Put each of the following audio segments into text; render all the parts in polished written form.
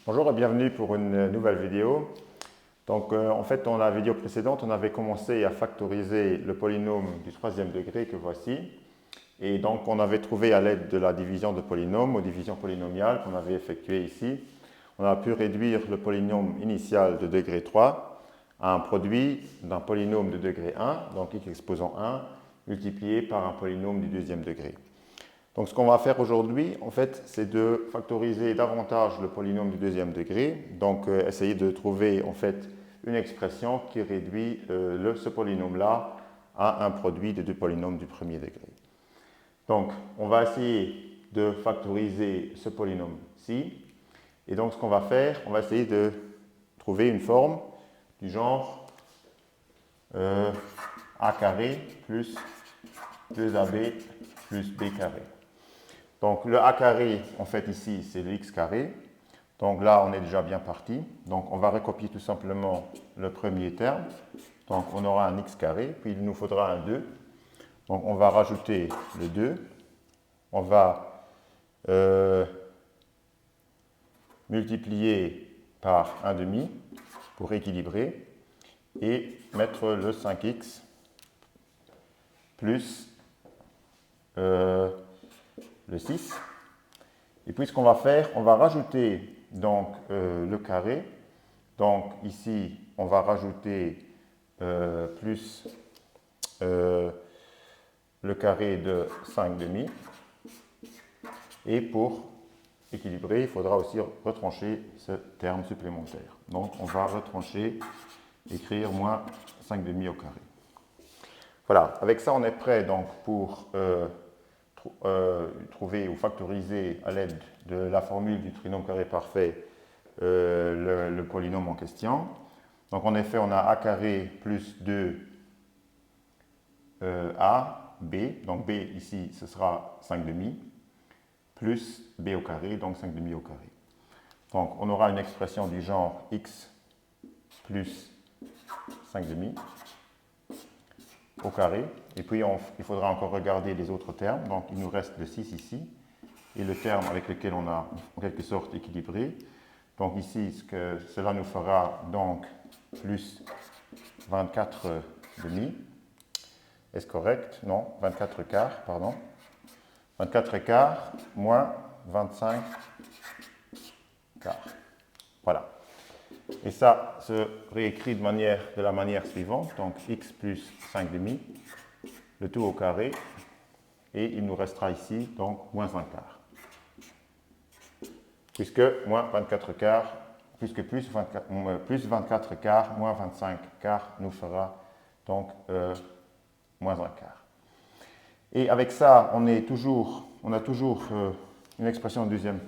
Bonjour et bienvenue pour une nouvelle vidéo. Donc en fait dans la vidéo précédente on avait commencé à factoriser le polynôme du troisième degré que voici. Et donc on avait trouvé à l'aide de la division de polynômes aux divisions polynomiales qu'on avait effectuées ici, on a pu réduire le polynôme initial de degré 3 à un produit d'un polynôme de degré 1, donc x exposant 1, multiplié par un polynôme du deuxième degré. Donc ce qu'on va faire aujourd'hui, en fait, c'est de factoriser davantage le polynôme du deuxième degré, donc essayer de trouver en fait une expression qui réduit ce polynôme-là à un produit de deux polynômes du premier degré. Donc on va essayer de factoriser ce polynôme-ci, et donc ce qu'on va faire, on va essayer de trouver une forme du genre a carré plus 2ab plus b carré. Donc le a carré, en fait ici, c'est le x carré. Donc là, on est déjà bien parti. Donc on va recopier tout simplement le premier terme. Donc on aura un x carré, puis il nous faudra un 2. Donc on va rajouter le 2. On va multiplier par 1 demi pour équilibrer et mettre le 5x plus le 6. Et puis ce qu'on va faire, on va rajouter donc le carré. Donc ici, on va rajouter plus le carré de 5 demi. Et pour équilibrer, il faudra aussi retrancher ce terme supplémentaire. Donc on va retrancher, écrire moins 5 demi au carré. Voilà, avec ça on est prêt donc pour trouver ou factoriser à l'aide de la formule du trinôme carré parfait le polynôme en question. Donc en effet, on a a carré plus 2 a, b, donc b ici ce sera 5 demi, plus b au carré, donc 5 demi au carré. Donc on aura une expression du genre x plus 5 demi au carré. Et puis il faudra encore regarder les autres termes. Donc il nous reste le 6 ici et le terme avec lequel on a en quelque sorte équilibré. Donc ici, cela nous fera donc plus 24 demi. Est-ce correct? Non, 24 quarts, pardon. 24 quarts moins 25 quarts. Voilà. Et ça se réécrit de la manière suivante. Donc x plus 5 demi, le tout au carré. Et il nous restera ici donc moins 1 quart. Puisque moins 24 quarts, puisque plus 24 quarts moins 25 quarts nous fera donc moins 1 quart. Et avec ça, on a toujours une expression de deuxième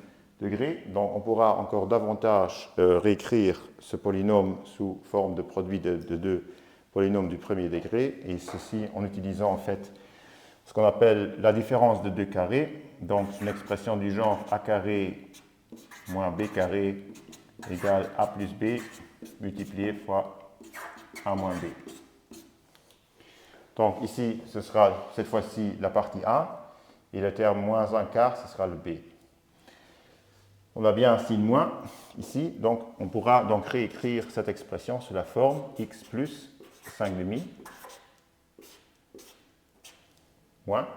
degré, donc on pourra encore davantage réécrire ce polynôme sous forme de produit de deux polynômes du premier degré, et ceci en utilisant en fait ce qu'on appelle la différence de deux carrés, donc une expression du genre a carré moins b carré égale a plus b multiplié fois a moins b. Donc ici, ce sera cette fois-ci la partie a, et le terme moins 1 quart, ce sera le b. On a bien un signe moins ici, donc on pourra donc réécrire cette expression sous la forme x plus 5 demi moins.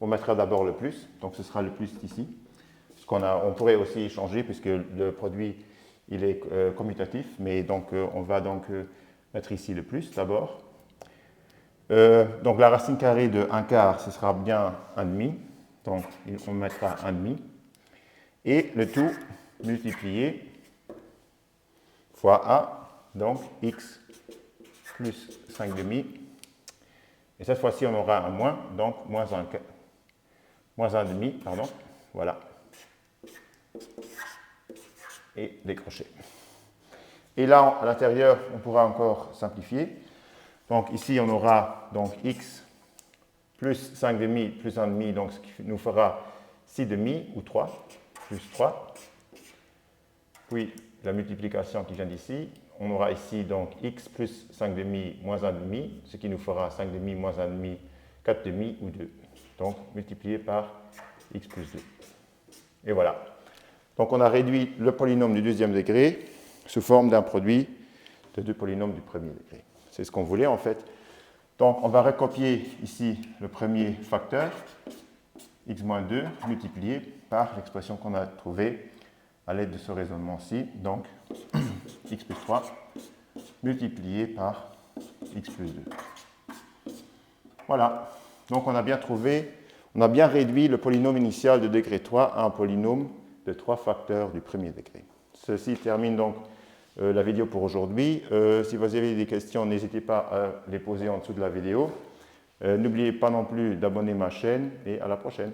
On mettra d'abord le plus, donc ce sera le plus ici. On pourrait aussi changer puisque le produit il est commutatif, mais donc on va donc mettre ici le plus d'abord. Donc la racine carrée de 1 quart, ce sera bien 1 demi, donc on mettra 1 demi. Et le tout multiplié fois a, donc x plus 5 demi. Et cette fois-ci, on aura un moins, donc moins 1 demi, pardon, voilà. Et décrocher. Et là, à l'intérieur, on pourra encore simplifier. Donc ici, on aura donc x plus 5 demi plus 1 demi, donc ce qui nous fera 6 demi ou 3, plus 3. Puis la multiplication qui vient d'ici, on aura ici donc x plus 5 demi moins 1 demi, ce qui nous fera 5 demi moins 1 demi, 4 demi ou 2. Donc multiplié par x plus 2. Et voilà. Donc on a réduit le polynôme du deuxième degré sous forme d'un produit de deux polynômes du premier degré. C'est ce qu'on voulait en fait. Donc on va recopier ici le premier facteur, x-2, multiplié par l'expression qu'on a trouvée à l'aide de ce raisonnement-ci, donc x plus 3 multiplié par x plus 2. Voilà, donc on a bien réduit le polynôme initial de degré 3 à un polynôme de 3 facteurs du premier degré. Ceci termine donc la vidéo pour aujourd'hui. Si vous avez des questions, n'hésitez pas à les poser en dessous de la vidéo. N'oubliez pas non plus d'abonner ma chaîne et à la prochaine.